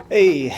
Hey,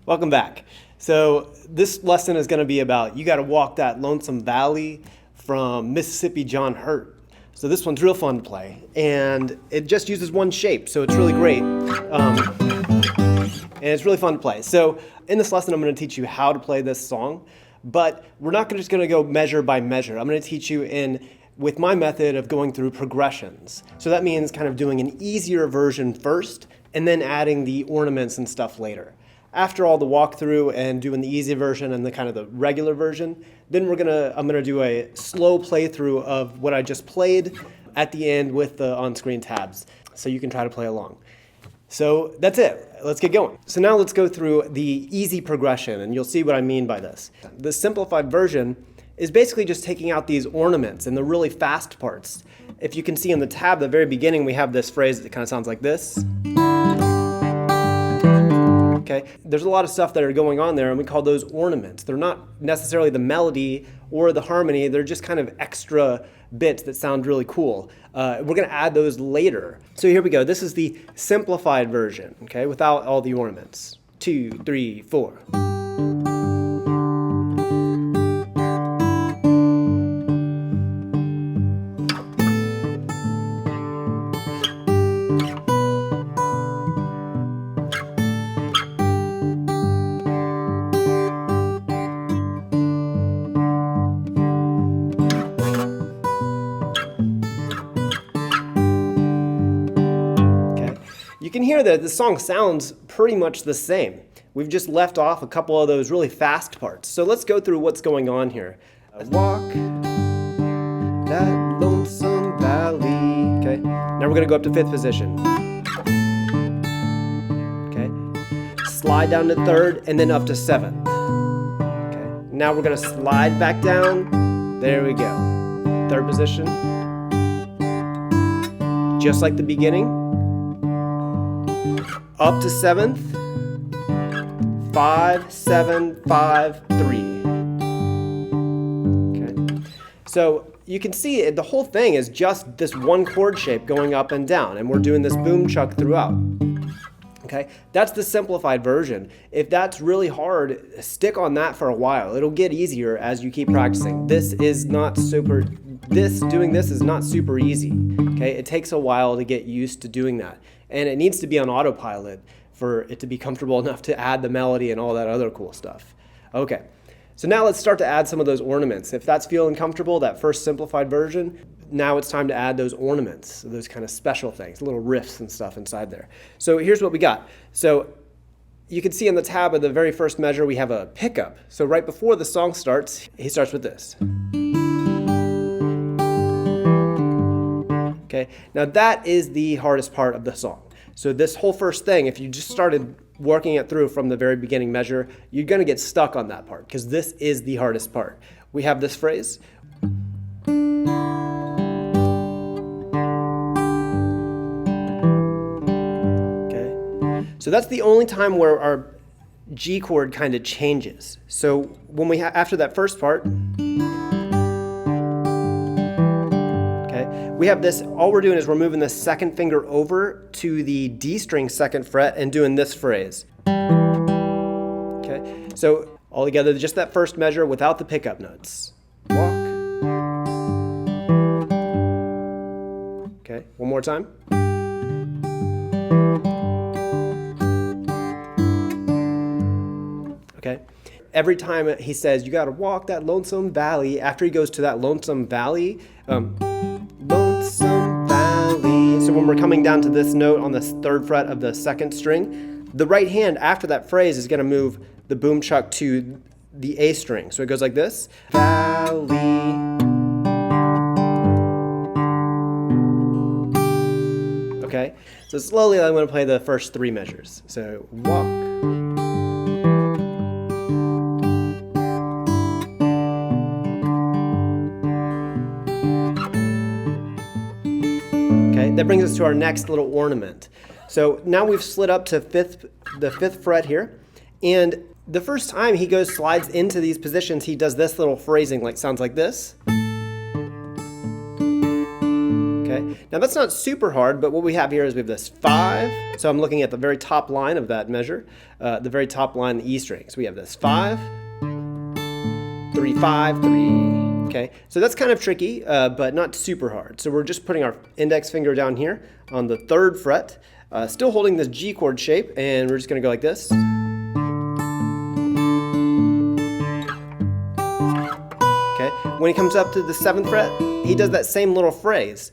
welcome back. So this lesson is going to be about you got to walk that Lonesome Valley from Mississippi John Hurt. So this one's real fun to play, and it just uses one shape, so it's really great. And it's really fun to play. So in this lesson, I'm going to teach you how to play this song, but we're not just going to go measure by measure. I'm going to teach you with my method of going through progressions. So that means kind of doing an easier version first, and then adding the ornaments and stuff later. After all the walkthrough and doing the easy version and the kind of the regular version, then I'm gonna do a slow playthrough of what I just played at the end with the on-screen tabs, so you can try to play along. So that's it. Let's get going. So now let's go through the easy progression, and you'll see what I mean by this. The simplified version is basically just taking out these ornaments and the really fast parts. If you can see in the tab at the very beginning, we have this phrase that kind of sounds like this. Okay, there's a lot of stuff that are going on there, and we call those ornaments. They're not necessarily the melody or the harmony. They're just kind of extra bits that sound really cool. We're going to add those later. So here we go. This is the simplified version, okay, without all the ornaments. 2, 3, 4. You can hear that the song sounds pretty much the same. We've just left off a couple of those really fast parts. So let's go through what's going on here. Walk that lonesome valley. Okay. Now we're going to go up to 5th position. Okay. Slide down to 3rd and then up to 7th. Okay. Now we're going to slide back down. There we go. 3rd position. Just like the beginning. Up to 7th, 5, 7, 5, 3. Okay. So you can see the whole thing is just this one chord shape going up and down, and we're doing this boom chuck throughout. Okay, that's the simplified version. If that's really hard, stick on that for a while. It'll get easier as you keep practicing. Doing this is not super easy. Okay, it takes a while to get used to doing that. And it needs to be on autopilot for it to be comfortable enough to add the melody and all that other cool stuff. Okay, so now let's start to add some of those ornaments. If that's feeling comfortable, that first simplified version, now it's time to add those ornaments, those kind of special things, little riffs and stuff inside there. So here's what we got. So you can see in the tab of the very first measure, we have a pickup. So right before the song starts, he starts with this. Okay, now that is the hardest part of the song. So this whole first thing, if you just started working it through from the very beginning measure, you're going to get stuck on that part because this is the hardest part. We have this phrase. Okay, so that's the only time where our G chord kind of changes. So when after that first part, we have this, all we're doing is we're moving the second finger over to the D string 2nd fret and doing this phrase. Okay, so all together, just that first measure without the pickup notes. Walk. Okay, one more time. Okay, every time he says, you gotta walk that lonesome valley, after he goes to that lonesome valley, Lonesome Valley. So when we're coming down to this note on the 3rd fret of the 2nd string, the right hand after that phrase is going to move the boom chuck to the A string. So it goes like this. Valley. Okay, so slowly I'm going to play the first 3 measures. So walk. that brings us to our next little ornament. So now we've slid up to the fifth fret here, and the first time he slides into these positions, he does this little phrasing, like sounds like this. Okay, now that's not super hard, but what we have here is we have this 5. So I'm looking at the very top line of that measure, the very top line, the E string. So we have this 5, 3, 5, 3. Okay, so that's kind of tricky, but not super hard. So we're just putting our index finger down here on the 3rd fret, still holding this G chord shape, and we're just going to go like this. Okay, when he comes up to the 7th fret, he does that same little phrase.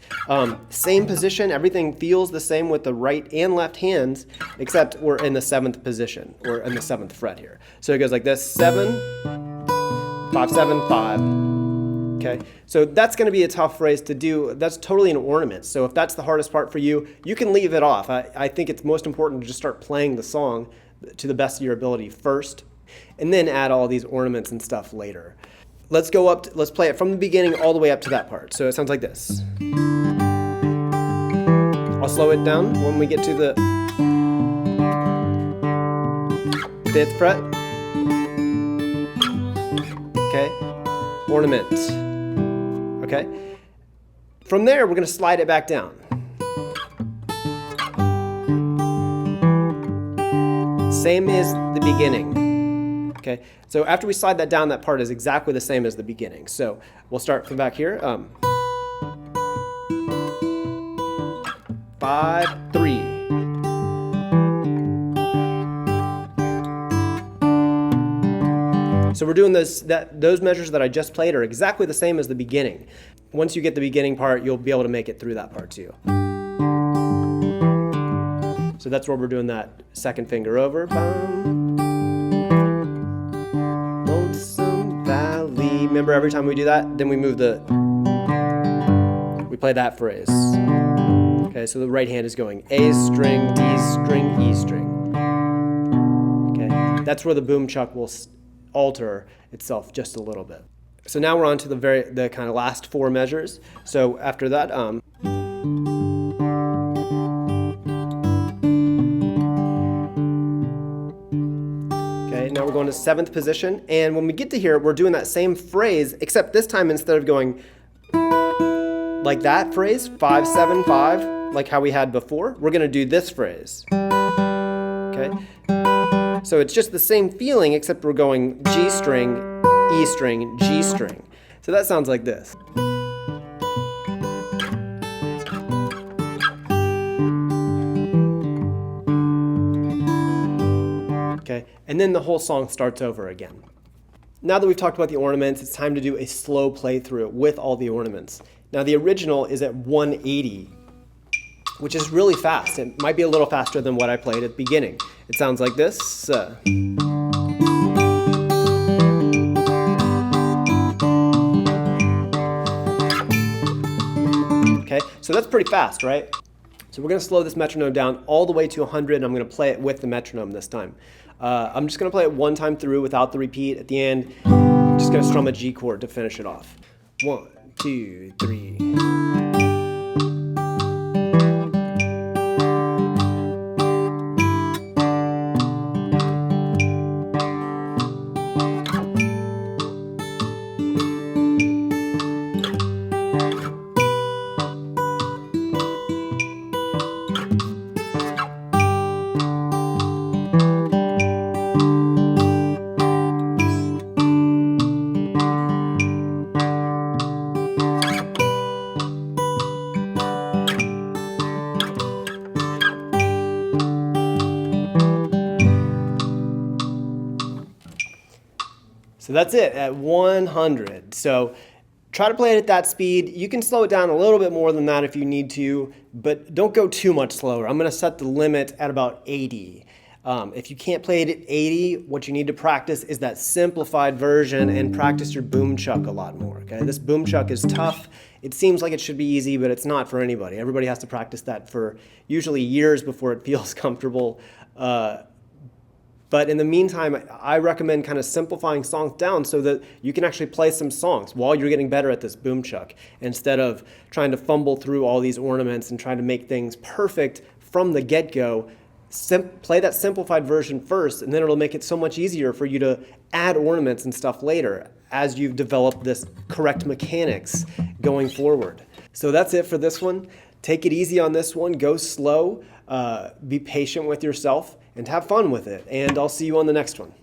Same position, everything feels the same with the right and left hands, except we're in the 7th position, or in the 7th fret here. So it goes like this, 7, 5, 7, 5. Okay, so that's going to be a tough phrase to do. That's totally an ornament. So if that's the hardest part for you, you can leave it off. I think it's most important to just start playing the song to the best of your ability first, and then add all these ornaments and stuff later. Let's go up, let's play it from the beginning all the way up to that part. So it sounds like this. I'll slow it down when we get to the 5th fret. Okay, ornament. Okay, from there we're going to slide it back down. Same as the beginning. Okay, so after we slide that down, that part is exactly the same as the beginning. So we'll start from back here. 5, 3. So we're doing those measures that I just played are exactly the same as the beginning. Once you get the beginning part, you'll be able to make it through that part too. So that's where we're doing that 2nd finger over. Lonesome Valley. Remember, every time we do that, then we move we play that phrase. Okay, so the right hand is going A string, D string, E string. Okay, that's where the boom chuck will alter itself just a little bit. So now we're on to the kind of last 4 measures. So after that, okay, now we're going to 7th position, and when we get to here, we're doing that same phrase, except this time instead of going like that phrase, 5, 7, 5, like how we had before, we're going to do this phrase. Okay. So it's just the same feeling, except we're going G string, E string, G string. So that sounds like this. Okay, and then the whole song starts over again. Now that we've talked about the ornaments, it's time to do a slow playthrough with all the ornaments. Now the original is at 180, which is really fast. It might be a little faster than what I played at the beginning. It sounds like this. Okay, so that's pretty fast, right? So we're going to slow this metronome down all the way to 100, and I'm going to play it with the metronome this time. I'm just going to play it one time through without the repeat. At the end, I'm just going to strum a G chord to finish it off. 1, 2, 3. So that's it at 100. So try to play it at that speed. You can slow it down a little bit more than that if you need to, but don't go too much slower. I'm going to set the limit at about 80. If you can't play it at 80, what you need to practice is that simplified version and practice your boom chuck a lot more. Okay, this boom chuck is tough. It seems like it should be easy, but it's not for anybody. Everybody has to practice that for usually years before it feels comfortable. But in the meantime, I recommend kind of simplifying songs down so that you can actually play some songs while you're getting better at this boom chuck, instead of trying to fumble through all these ornaments and trying to make things perfect from the get-go. Play that simplified version first, and then it'll make it so much easier for you to add ornaments and stuff later as you've developed this correct mechanics going forward. So that's it for this one. Take it easy on this one. Go slow. Be patient with yourself and have fun with it. And I'll see you on the next one.